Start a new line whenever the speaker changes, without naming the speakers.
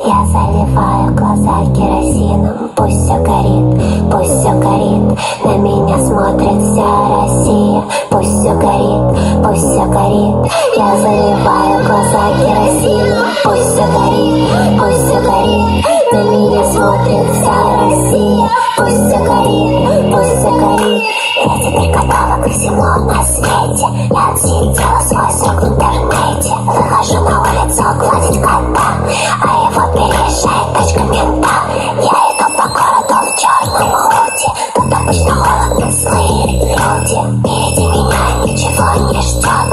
Я заливаю глаза керосином. Пусть все горит, пусть все горит. На меня смотрит вся Россия. Пусть все горит, пусть все горит. Я заливаю глаза керосином. Пусть все горит, пусть все горит. На меня смотрит вся Россия. Пусть все горит, пусть все горит. Я теперь готова ко всему на свете. Я отсидела свой срок в интернете. Выхожу на улицу гладить кота, а его переезжает тачка мента. Я иду по городу в черном худи. Тут обычно холодно, злые люди. Впереди меня ничего не ждет.